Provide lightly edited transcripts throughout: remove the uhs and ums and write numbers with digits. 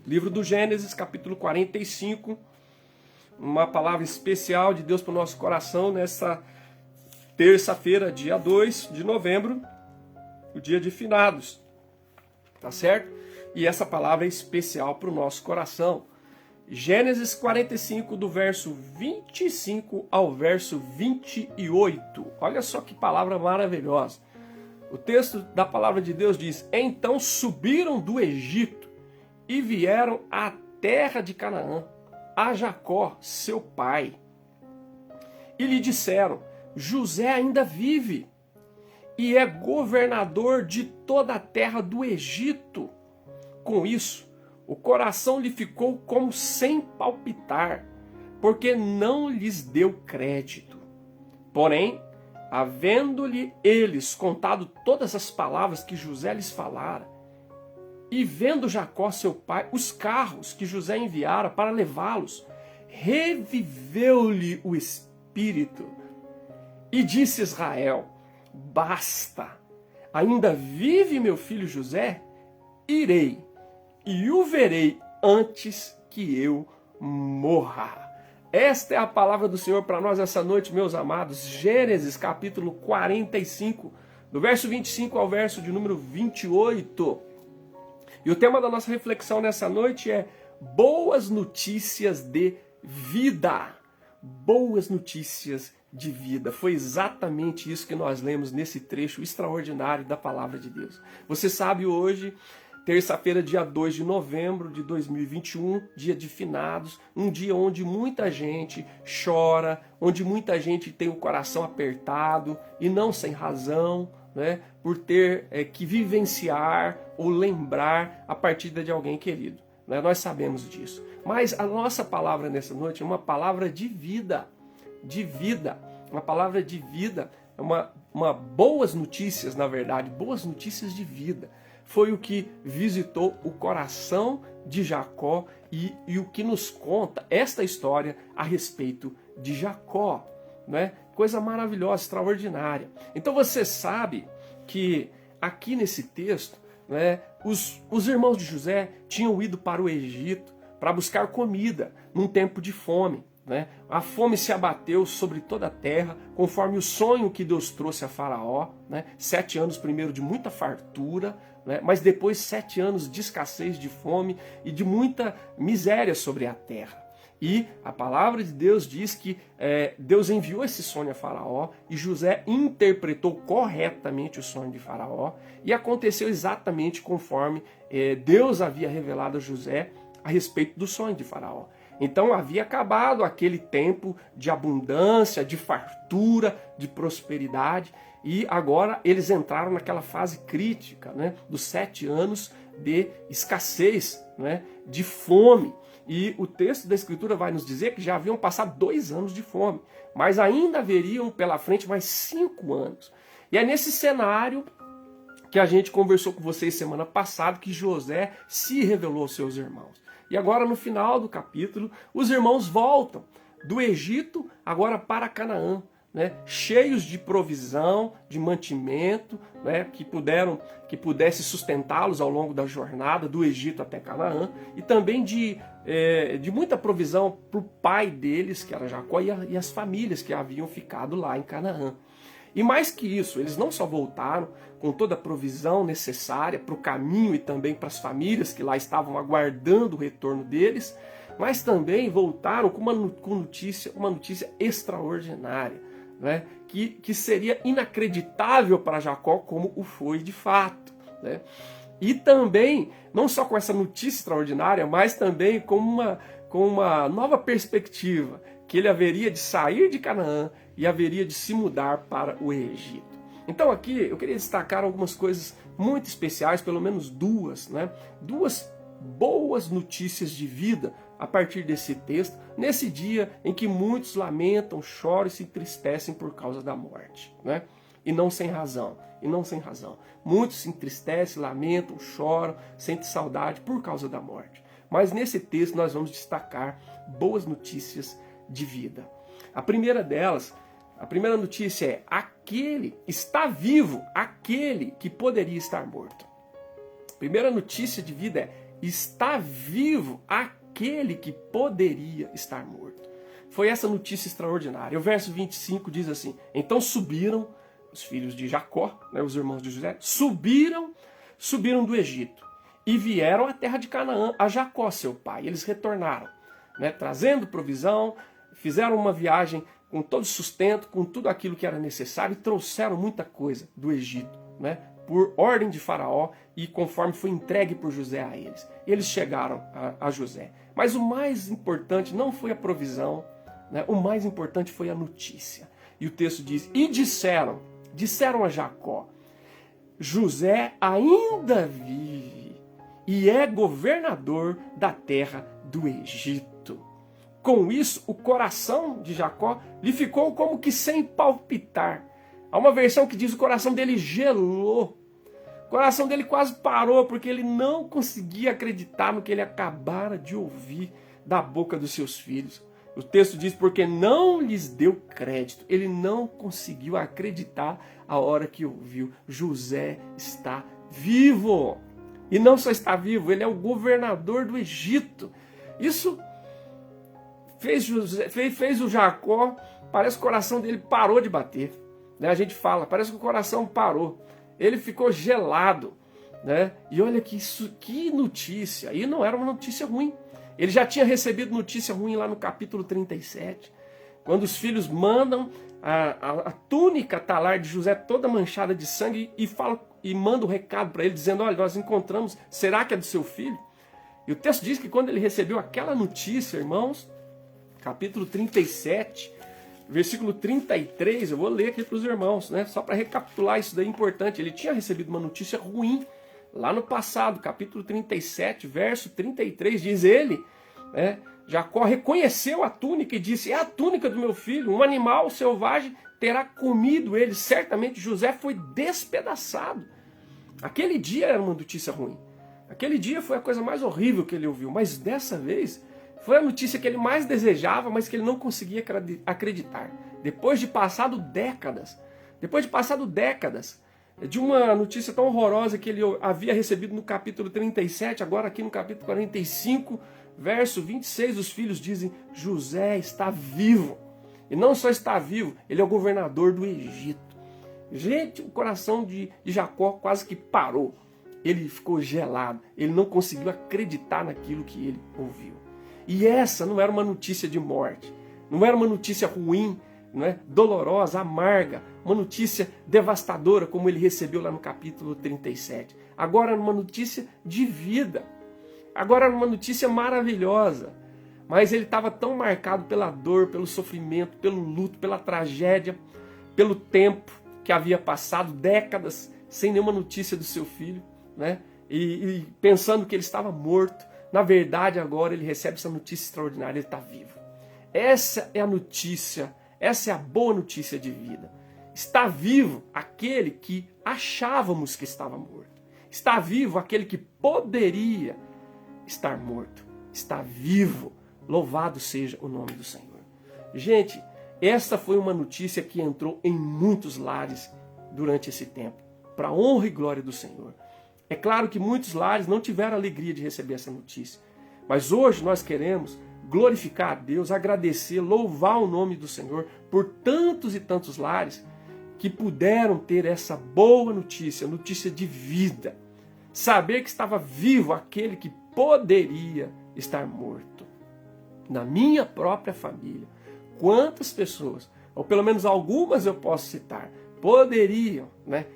Livro do Gênesis, capítulo 45, uma palavra especial de Deus para o nosso coração nessa terça-feira, dia 2 de novembro, o dia de finados, tá certo? E essa palavra é especial para o nosso coração. Gênesis 45, do verso 25 ao verso 28. Olha só que palavra maravilhosa. O texto da palavra de Deus diz: Então subiram do Egito e vieram à terra de Canaã, a Jacó, seu pai. E lhe disseram: José ainda vive e é governador de toda a terra do Egito. Com isso, o coração lhe ficou como sem palpitar, porque não lhes deu crédito. Porém, havendo-lhe eles contado todas as palavras que José lhes falara, e vendo Jacó, seu pai, os carros que José enviara para levá-los, reviveu-lhe o espírito. E disse Israel: Basta, ainda vive meu filho José? Irei, e o verei antes que eu morra. Esta é a palavra do Senhor para nós essa noite, meus amados. Gênesis capítulo 45, do verso 25 ao verso de número 28. E o tema da nossa reflexão nessa noite é boas notícias de vida. Boas notícias de vida. Foi exatamente isso que nós lemos nesse trecho extraordinário da palavra de Deus. Você sabe, hoje, terça-feira, dia 2 de novembro de 2021, dia de finados, um dia onde muita gente chora, onde muita gente tem o coração apertado e não sem razão, né, por ter que vivenciar ou lembrar a partida de alguém querido. Né? Nós sabemos disso. Mas a nossa palavra nessa noite é uma palavra de vida. De vida. Uma palavra de vida, é uma boas notícias, na verdade, boas notícias de vida. Foi o que visitou o coração de Jacó e o que nos conta esta história a respeito de Jacó, né? Coisa maravilhosa, extraordinária. Então você sabe que aqui nesse texto, né, os irmãos de José tinham ido para o Egito para buscar comida num tempo de fome. Né? A fome se abateu sobre toda a terra, conforme o sonho que Deus trouxe a Faraó. Né? 7 anos primeiro de muita fartura, né? Mas depois 7 anos de escassez, de fome e de muita miséria sobre a terra. E a palavra de Deus diz que Deus enviou esse sonho a Faraó e José interpretou corretamente o sonho de Faraó e aconteceu exatamente conforme Deus havia revelado a José a respeito do sonho de Faraó. Então havia acabado aquele tempo de abundância, de fartura, de prosperidade, e agora eles entraram naquela fase crítica, né, dos 7 anos de escassez, né, de fome. E o texto da Escritura vai nos dizer que já haviam passado 2 anos de fome, mas ainda haveriam pela frente mais 5 anos. E é nesse cenário que a gente conversou com vocês semana passada que José se revelou aos seus irmãos. E agora no final do capítulo, os irmãos voltam do Egito agora para Canaã, né, cheios de provisão, de mantimento, né, que pudesse sustentá-los ao longo da jornada do Egito até Canaã, e também de muita provisão para o pai deles, que era Jacó, e as famílias que haviam ficado lá em Canaã. E mais que isso, eles não só voltaram com toda a provisão necessária para o caminho e também para as famílias que lá estavam aguardando o retorno deles, mas também voltaram com uma notícia extraordinária, né? que seria inacreditável para Jacó como o foi de fato. Né? E também, não só com essa notícia extraordinária, mas também com uma nova perspectiva, que ele haveria de sair de Canaã e haveria de se mudar para o Egito. Então aqui eu queria destacar algumas coisas muito especiais, pelo menos duas, né? 2 boas notícias de vida a partir desse texto, nesse dia em que muitos lamentam, choram e se entristecem por causa da morte, né? E não sem razão, Muitos se entristecem, lamentam, choram, sentem saudade por causa da morte. Mas nesse texto nós vamos destacar boas notícias de vida. A primeira delas, a primeira notícia é: aquele está vivo, aquele que poderia estar morto. A primeira notícia de vida é: está vivo aquele que poderia estar morto. Foi essa notícia extraordinária. O verso 25 diz assim: então subiram os filhos de Jacó, né, os irmãos de José, subiram do Egito e vieram à terra de Canaã, a Jacó, seu pai. Eles retornaram, né, trazendo provisão, fizeram uma viagem com todo sustento, com tudo aquilo que era necessário e trouxeram muita coisa do Egito, né, por ordem de Faraó e conforme foi entregue por José a eles. Eles chegaram a José. Mas o mais importante não foi a provisão, né, o mais importante foi a notícia. E o texto diz: e disseram a Jacó: José ainda vive e é governador da terra do Egito. Com isso, o coração de Jacó lhe ficou como que sem palpitar. Há uma versão que diz que o coração dele gelou. O coração dele quase parou, porque ele não conseguia acreditar no que ele acabara de ouvir da boca dos seus filhos. O texto diz: porque não lhes deu crédito. Ele não conseguiu acreditar a hora que ouviu: José está vivo. E não só está vivo, ele é o governador do Egito. Isso fez o Jacó, parece que o coração dele parou de bater. Né? A gente fala, parece que o coração parou. Ele ficou gelado. Né? E olha que notícia. E não era uma notícia ruim. Ele já tinha recebido notícia ruim lá no capítulo 37. Quando os filhos mandam a túnica talar de José toda manchada de sangue e manda um recado para ele dizendo: olha, nós encontramos, será que é do seu filho? E o texto diz que quando ele recebeu aquela notícia, irmãos, capítulo 37, versículo 33, eu vou ler aqui para os irmãos, né? Só para recapitular, isso daí é importante. Ele tinha recebido uma notícia ruim lá no passado, capítulo 37, verso 33, diz ele, né? Jacó reconheceu a túnica e disse: é a túnica do meu filho, um animal selvagem terá comido ele, certamente José foi despedaçado. Aquele dia era uma notícia ruim, aquele dia foi a coisa mais horrível que ele ouviu, mas dessa vez foi a notícia que ele mais desejava, mas que ele não conseguia acreditar. Depois de passado décadas de uma notícia tão horrorosa que ele havia recebido no capítulo 37, agora aqui no capítulo 45, verso 26, os filhos dizem: José está vivo. E não só está vivo, ele é o governador do Egito. Gente, o coração de Jacó quase que parou. Ele ficou gelado, ele não conseguiu acreditar naquilo que ele ouviu. E essa não era uma notícia de morte, não era uma notícia ruim, não é? Dolorosa, amarga, uma notícia devastadora como ele recebeu lá no capítulo 37. Agora era uma notícia de vida, agora era uma notícia maravilhosa, mas ele estava tão marcado pela dor, pelo sofrimento, pelo luto, pela tragédia, pelo tempo que havia passado, décadas sem nenhuma notícia do seu filho, né? E pensando que ele estava morto. Na verdade, agora ele recebe essa notícia extraordinária: ele está vivo. Essa é a notícia, essa é a boa notícia de vida. Está vivo aquele que achávamos que estava morto. Está vivo aquele que poderia estar morto. Está vivo. Louvado seja o nome do Senhor. Gente, esta foi uma notícia que entrou em muitos lares durante esse tempo, para a honra e glória do Senhor. É claro que muitos lares não tiveram a alegria de receber essa notícia. Mas hoje nós queremos glorificar a Deus, agradecer, louvar o nome do Senhor por tantos e tantos lares que puderam ter essa boa notícia, notícia de vida. Saber que estava vivo aquele que poderia estar morto. Na minha própria família, quantas pessoas, ou pelo menos algumas eu posso citar, poderiam, né,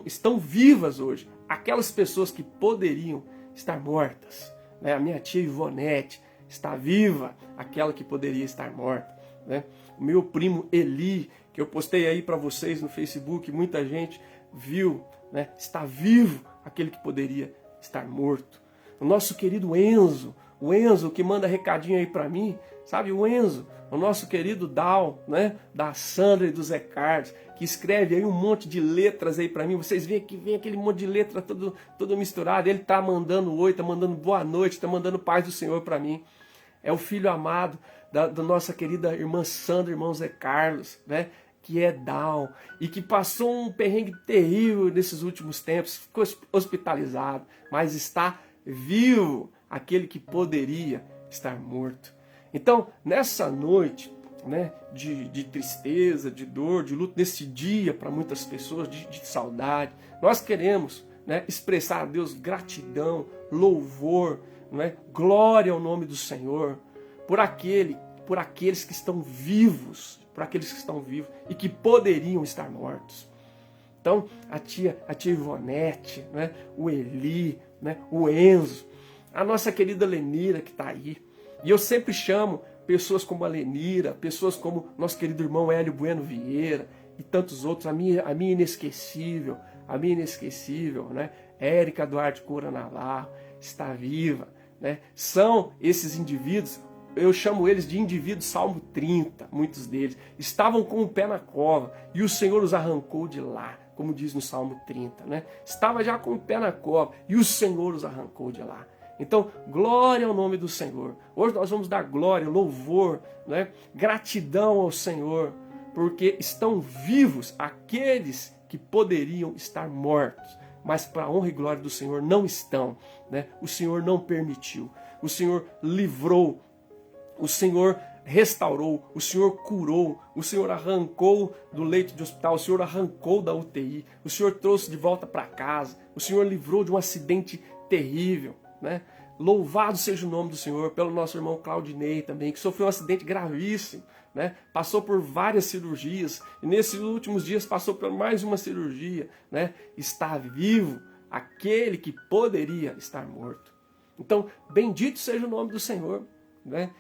estão vivas hoje. Aquelas pessoas que poderiam estar mortas. Né? A minha tia Ivonete está viva, aquela que poderia estar morta. Né? O meu primo Eli, que eu postei aí para vocês no Facebook, muita gente viu, né? Está vivo aquele que poderia estar morto. O nosso querido Enzo, o Enzo que manda recadinho aí para mim, sabe, o Enzo, o nosso querido Dal, né, da Sandra e do Zé Carlos, que escreve aí um monte de letras aí para mim. Vocês veem que vem aquele monte de letra todo misturado. Ele tá mandando oi, tá mandando boa noite, tá mandando paz do Senhor para mim. É o filho amado da nossa querida irmã Sandra, irmão Zé Carlos, né, que é Down e que passou um perrengue terrível nesses últimos tempos, ficou hospitalizado, mas está vivo aquele que poderia estar morto. Então, nessa noite, né, de tristeza, de dor, de luto, nesse dia para muitas pessoas, de saudade, nós queremos, né, expressar a Deus gratidão, louvor, né, glória ao nome do Senhor, por aqueles que estão vivos, e que poderiam estar mortos. Então, a tia Ivonete, né, o Eli, né, o Enzo, a nossa querida Lenira que está aí. E eu sempre chamo pessoas como a Lenira, pessoas como nosso querido irmão Hélio Bueno Vieira e tantos outros, a minha inesquecível, né, Érica Duarte Cura Navarro, está viva, né? São esses indivíduos, eu chamo eles de indivíduos Salmo 30, muitos deles, estavam com o pé na cova e o Senhor os arrancou de lá, como diz no Salmo 30, né? Estava já com o pé na cova e o Senhor os arrancou de lá. Então, glória ao nome do Senhor. Hoje nós vamos dar glória, louvor, né? Gratidão ao Senhor, porque estão vivos aqueles que poderiam estar mortos, mas para a honra e glória do Senhor não estão, né? O Senhor não permitiu, o Senhor livrou, o Senhor restaurou, o Senhor curou, o Senhor arrancou do leito de hospital, o Senhor arrancou da UTI, o Senhor trouxe de volta para casa, o Senhor livrou de um acidente terrível, né? Louvado seja o nome do Senhor, pelo nosso irmão Claudinei também, que sofreu um acidente gravíssimo, né? Passou por várias cirurgias, e nesses últimos dias passou por mais uma cirurgia, né? Está vivo aquele que poderia estar morto. Então, bendito seja o nome do Senhor, né?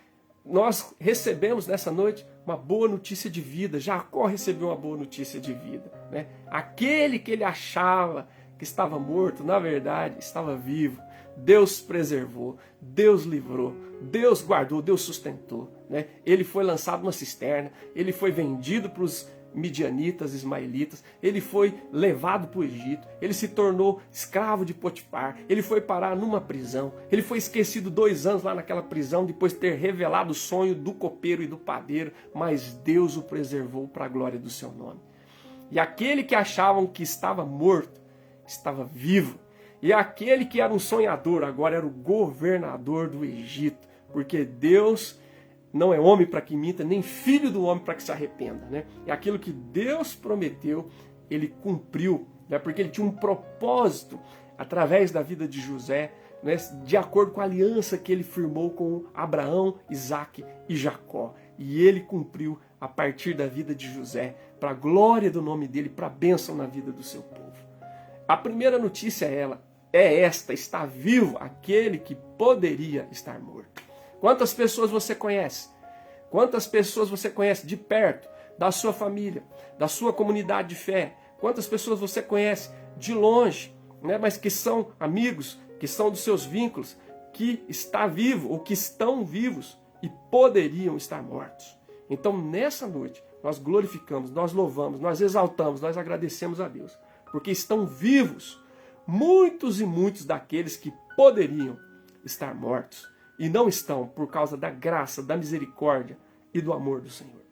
Nós recebemos nessa noite uma boa notícia de vida. Jacó recebeu uma boa notícia de vida, né? Aquele que ele achava que estava morto, na verdade, estava vivo. Deus preservou, Deus livrou, Deus guardou, Deus sustentou, né? Ele foi lançado numa cisterna, ele foi vendido para os midianitas, ismaelitas, ele foi levado para o Egito, ele se tornou escravo de Potifar, ele foi parar numa prisão, ele foi esquecido 2 anos lá naquela prisão, depois de ter revelado o sonho do copeiro e do padeiro, mas Deus o preservou para a glória do seu nome. E aquele que achavam que estava morto, estava vivo. E aquele que era um sonhador, agora era o governador do Egito, porque Deus não é homem para que minta, nem filho do homem para que se arrependa, né? E aquilo que Deus prometeu, ele cumpriu, né? Porque ele tinha um propósito através da vida de José, né? De acordo com a aliança que ele firmou com Abraão, Isaque e Jacó. E ele cumpriu a partir da vida de José, para a glória do nome dele, para a bênção na vida do seu povo. A primeira notícia é esta: está vivo aquele que poderia estar morto. Quantas pessoas você conhece? Quantas pessoas você conhece de perto, da sua família, da sua comunidade de fé? Quantas pessoas você conhece de longe, né, mas que são amigos, que são dos seus vínculos, que está vivo ou que estão vivos e poderiam estar mortos? Então, nessa noite, nós glorificamos, nós louvamos, nós exaltamos, nós agradecemos a Deus, porque estão vivos muitos e muitos daqueles que poderiam estar mortos e não estão, por causa da graça, da misericórdia e do amor do Senhor.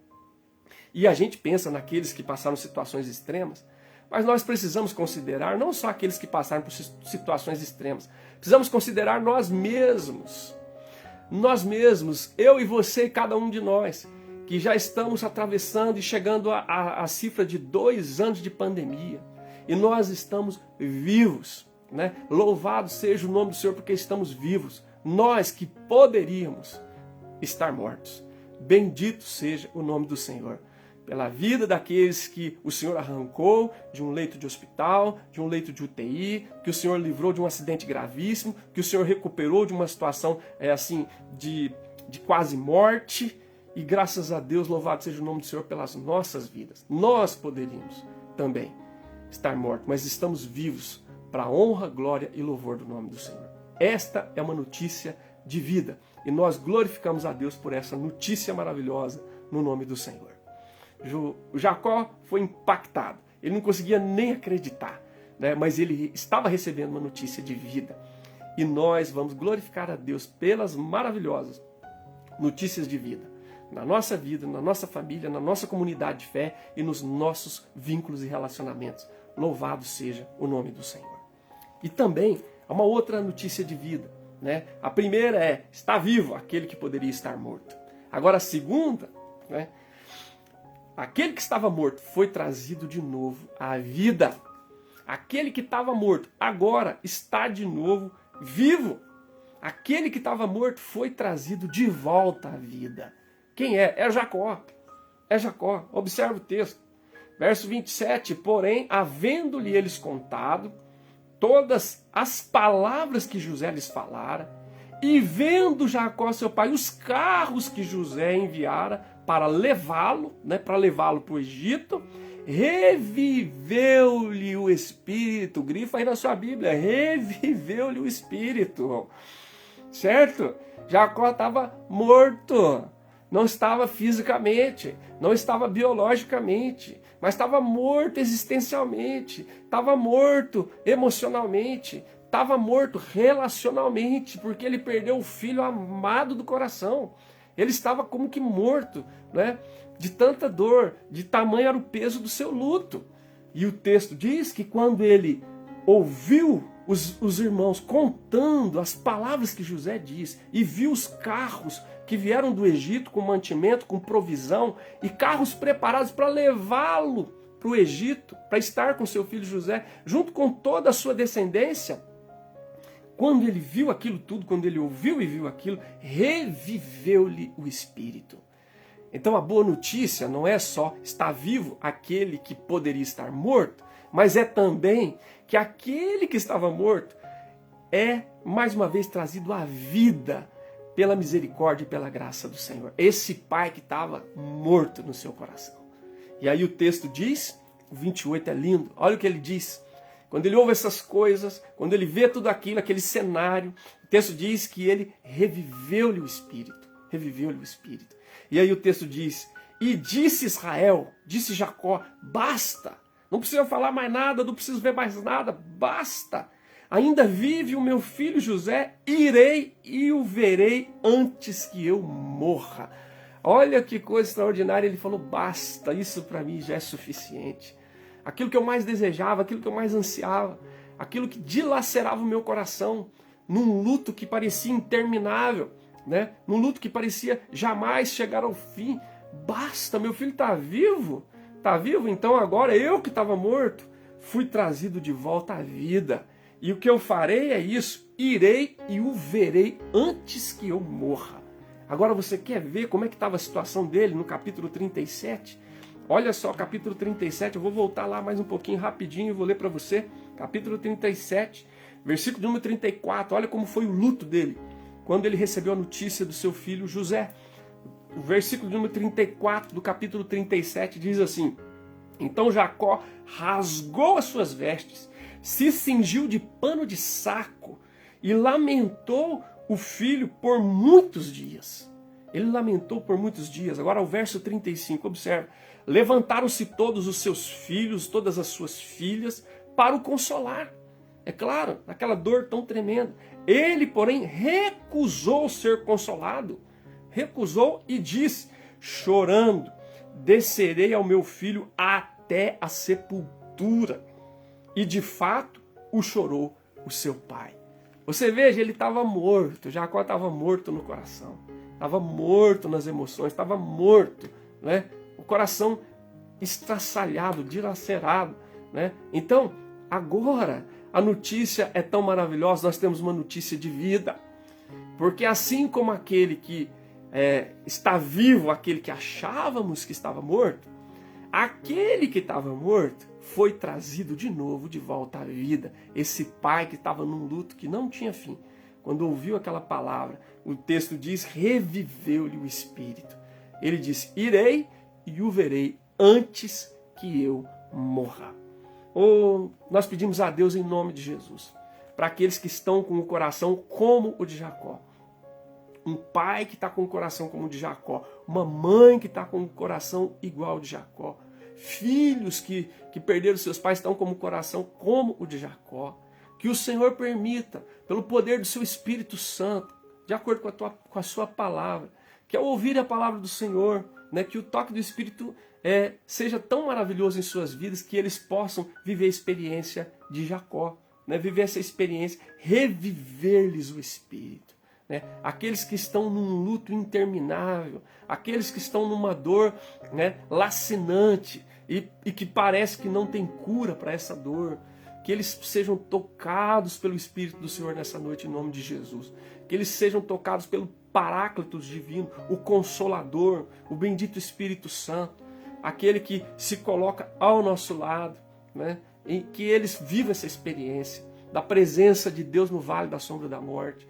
E a gente pensa naqueles que passaram situações extremas, mas nós precisamos considerar não só aqueles que passaram por situações extremas, precisamos considerar nós mesmos. Nós mesmos, eu e você, cada um de nós, que já estamos atravessando e chegando à cifra de 2 anos de pandemia. E nós estamos vivos, né? Louvado seja o nome do Senhor, porque estamos vivos. Nós que poderíamos estar mortos. Bendito seja o nome do Senhor. Pela vida daqueles que o Senhor arrancou de um leito de hospital, de um leito de UTI, que o Senhor livrou de um acidente gravíssimo, que o Senhor recuperou de uma situação de quase morte. E graças a Deus, louvado seja o nome do Senhor pelas nossas vidas. Nós poderíamos também estar mortos, mas estamos vivos para a honra, glória e louvor do nome do Senhor. Esta é uma notícia de vida e nós glorificamos a Deus por essa notícia maravilhosa no nome do Senhor. Jacó foi impactado, ele não conseguia nem acreditar, né? Mas ele estava recebendo uma notícia de vida e nós vamos glorificar a Deus pelas maravilhosas notícias de vida na nossa vida, na nossa família, na nossa comunidade de fé e nos nossos vínculos e relacionamentos. Louvado seja o nome do Senhor. E também há uma outra notícia de vida, né? A primeira é, está vivo aquele que poderia estar morto. Agora a segunda, né? Aquele que estava morto foi trazido de novo à vida. Aquele que estava morto agora está de novo vivo. Aquele que estava morto foi trazido de volta à vida. Quem é? É Jacó. É Jacó. Observe o texto. Verso 27. Porém, havendo-lhe eles contado todas as palavras que José lhes falara, e vendo Jacó, seu pai, os carros que José enviara para levá-lo, né, para levá-lo para o Egito, reviveu-lhe o espírito. Grifa aí na sua Bíblia, reviveu-lhe o espírito. Certo? Jacó estava morto. Não estava fisicamente, não estava biologicamente, mas estava morto existencialmente, estava morto emocionalmente, estava morto relacionalmente, porque ele perdeu o filho amado do coração. Ele estava como que morto, né? De tanta dor, de tamanho era o peso do seu luto. E o texto diz que quando ele ouviu os irmãos contando as palavras que José diz, e viu os carros que vieram do Egito com mantimento, com provisão, e carros preparados para levá-lo para o Egito, para estar com seu filho José, junto com toda a sua descendência, quando ele viu aquilo tudo, quando ele ouviu e viu aquilo, reviveu-lhe o espírito. Então a boa notícia não é só estar vivo aquele que poderia estar morto, mas é também que aquele que estava morto é, mais uma vez, trazido à vida pela misericórdia e pela graça do Senhor. Esse pai que estava morto no seu coração. E aí o texto diz, o 28 é lindo, olha o que ele diz. Quando ele ouve essas coisas, quando ele vê tudo aquilo, aquele cenário, o texto diz que ele reviveu-lhe o espírito. Reviveu-lhe o espírito. E aí o texto diz, e disse Israel, disse Jacó, basta. Não precisa falar mais nada, não preciso ver mais nada, basta. Ainda vive o meu filho José, irei e o verei antes que eu morra. Olha que coisa extraordinária, ele falou, basta, isso para mim já é suficiente. Aquilo que eu mais desejava, aquilo que eu mais ansiava, aquilo que dilacerava o meu coração, num luto que parecia interminável, né? Num luto que parecia jamais chegar ao fim. Basta, meu filho está vivo, então agora eu que estava morto, fui trazido de volta à vida. E o que eu farei é isso, irei e o verei antes que eu morra. Agora você quer ver como é que estava a situação dele no capítulo 37? Olha só, capítulo 37, eu vou voltar lá mais um pouquinho rapidinho e vou ler para você. Capítulo 37, versículo número 34, olha como foi o luto dele, quando ele recebeu a notícia do seu filho José. O versículo número 34 do capítulo 37 diz assim, então Jacó rasgou as suas vestes, se cingiu de pano de saco e lamentou o filho por muitos dias. Ele lamentou por muitos dias. Agora o verso 35, observe. Levantaram-se todos os seus filhos, todas as suas filhas, para o consolar. É claro, naquela dor tão tremenda. Ele, porém, recusou ser consolado. Recusou e disse, chorando, descerei ao meu filho até a sepultura. E de fato, o chorou o seu pai. Você veja, ele estava morto, Jacó estava morto no coração. Estava morto nas emoções, estava morto, né? O coração estraçalhado, dilacerado, né? Então, agora, a notícia é tão maravilhosa, nós temos uma notícia de vida. Porque assim como aquele que está vivo, aquele que achávamos que estava morto, aquele que estava morto foi trazido de novo de volta à vida. Esse pai que estava num luto que não tinha fim, quando ouviu aquela palavra, o texto diz, reviveu-lhe o espírito. Ele disse, irei e o verei antes que eu morra. Nós pedimos a Deus em nome de Jesus, para aqueles que estão com o coração como o de Jacó. Um pai que está com o coração como o de Jacó, uma mãe que está com o coração igual ao de Jacó, filhos que perderam seus pais estão com o coração como o de Jacó. Que o Senhor permita, pelo poder do seu Espírito Santo, de acordo com a sua palavra, que ao ouvir a palavra do Senhor, né, que o toque do Espírito seja tão maravilhoso em suas vidas que eles possam viver a experiência de Jacó. né, viver essa experiência, reviver-lhes o espírito. Né? Aqueles que estão num luto interminável, aqueles que estão numa dor, né, lacinante e que parece que não tem cura para essa dor, que eles sejam tocados pelo Espírito do Senhor nessa noite em nome de Jesus. Que eles sejam tocados pelo Paráclito Divino, o Consolador, o bendito Espírito Santo, aquele que se coloca ao nosso lado, né? E que eles vivam essa experiência da presença de Deus no vale da sombra da morte.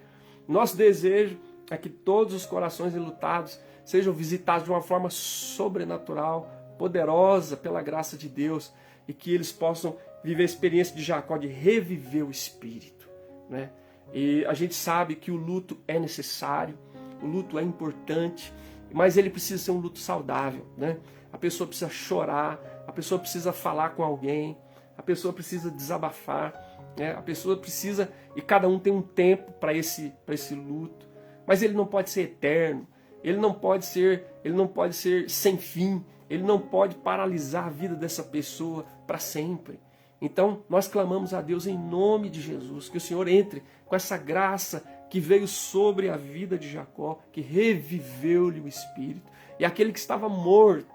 Nosso desejo é que todos os corações enlutados sejam visitados de uma forma sobrenatural, poderosa pela graça de Deus, e que eles possam viver a experiência de Jacó de reviver o espírito, né? E a gente sabe que o luto é necessário, o luto é importante, mas ele precisa ser um luto saudável, né? A pessoa precisa chorar, a pessoa precisa falar com alguém, a pessoa precisa desabafar, né? A pessoa precisa, e cada um tem um tempo para esse luto, mas ele não pode ser eterno, ele não pode ser sem fim, ele não pode paralisar a vida dessa pessoa para sempre. Então, nós clamamos a Deus em nome de Jesus, que o Senhor entre com essa graça que veio sobre a vida de Jacó, que reviveu-lhe o espírito. E aquele que estava morto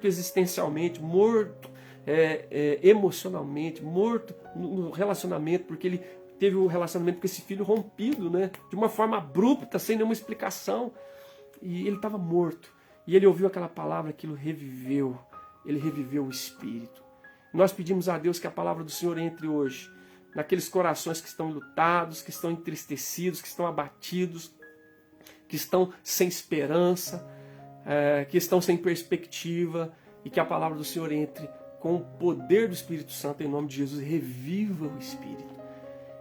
existencialmente, morto emocionalmente, morto no relacionamento, porque ele teve um relacionamento com esse filho rompido, né, de uma forma abrupta, sem nenhuma explicação. E ele estava morto. E ele ouviu aquela palavra, aquilo reviveu. Ele reviveu o espírito. Nós pedimos a Deus que a palavra do Senhor entre hoje naqueles corações que estão enlutados, que estão entristecidos, que estão abatidos, que estão sem esperança, que estão sem perspectiva, e que a palavra do Senhor entre com o poder do Espírito Santo em nome de Jesus, reviva o espírito.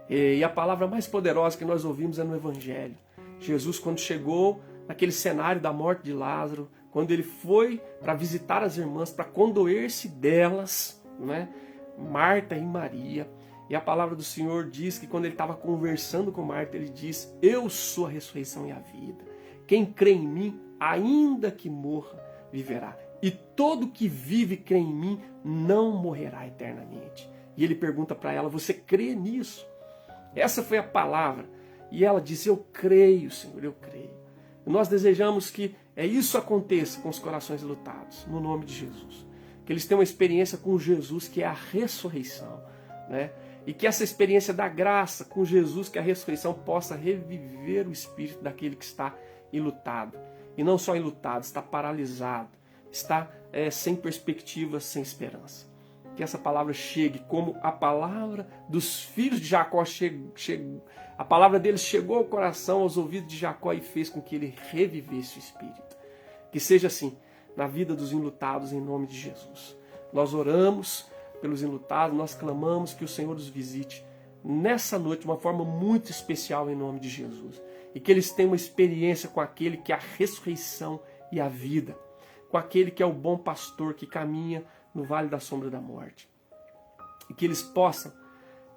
E a palavra mais poderosa que nós ouvimos é no Evangelho. Jesus, quando chegou naquele cenário da morte de Lázaro, quando ele foi para visitar as irmãs, para condoer-se delas, né? Marta e Maria, e a palavra do Senhor diz que quando ele estava conversando com Marta, ele diz: eu sou a ressurreição e a vida, quem crê em mim, ainda que morra, viverá, e todo que vive e crê em mim não morrerá eternamente. E ele pergunta para ela: você crê nisso? Essa foi a palavra, e ela diz: eu creio, Senhor, eu creio. E nós desejamos que isso aconteça com os corações lutados, no nome de Jesus. Que eles tenham uma experiência com Jesus, que é a ressurreição, né? E que essa experiência da graça com Jesus, que é a ressurreição, possa reviver o espírito daquele que está enlutado. E não só enlutado, está paralisado, está sem perspectiva, sem esperança. Que essa palavra chegue como a palavra dos filhos de Jacó a palavra deles chegou ao coração, aos ouvidos de Jacó, e fez com que ele revivesse o espírito. Que seja assim na vida dos enlutados, em nome de Jesus. Nós oramos pelos enlutados, nós clamamos que o Senhor os visite nessa noite de uma forma muito especial em nome de Jesus. E que eles tenham uma experiência com aquele que é a ressurreição e a vida, com aquele que é o bom pastor que caminha no vale da sombra da morte. E que eles possam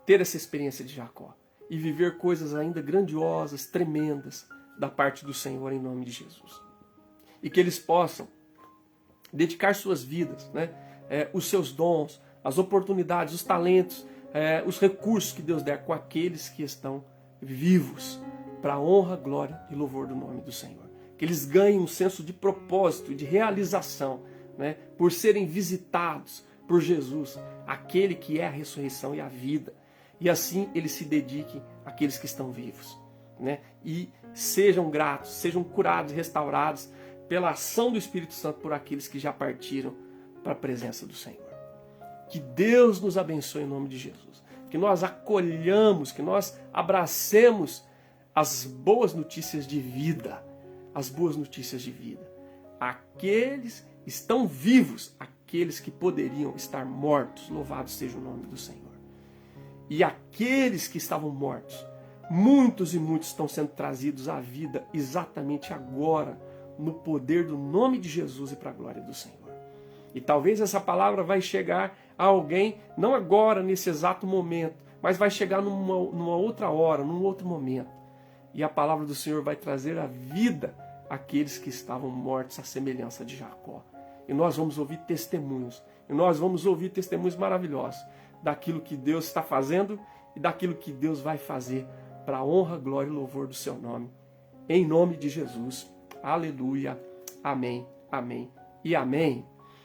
ter essa experiência de Jacó e viver coisas ainda grandiosas, tremendas da parte do Senhor em nome de Jesus. E que eles possam dedicar suas vidas, né? Os seus dons, as oportunidades, os talentos, os recursos que Deus der com aqueles que estão vivos, para a honra, glória e louvor do nome do Senhor. Que eles ganhem um senso de propósito e de realização, né? Por serem visitados por Jesus, aquele que é a ressurreição e a vida. E assim eles se dediquem àqueles que estão vivos, né? E sejam gratos, sejam curados, restaurados pela ação do Espírito Santo por aqueles que já partiram para a presença do Senhor. Que Deus nos abençoe em nome de Jesus. Que nós acolhamos, que nós abracemos as boas notícias de vida. As boas notícias de vida. Aqueles estão vivos, aqueles que poderiam estar mortos. Louvado seja o nome do Senhor. E aqueles que estavam mortos, muitos e muitos estão sendo trazidos à vida exatamente agora, no poder do nome de Jesus e para a glória do Senhor. E talvez essa palavra vai chegar a alguém, não agora, nesse exato momento, mas vai chegar numa outra hora, num outro momento. E a palavra do Senhor vai trazer a vida àqueles que estavam mortos à semelhança de Jacó. E nós vamos ouvir testemunhos. E nós vamos ouvir testemunhos maravilhosos daquilo que Deus está fazendo e daquilo que Deus vai fazer para a honra, glória e louvor do seu nome. Em nome de Jesus. Aleluia. Amém, amém e amém.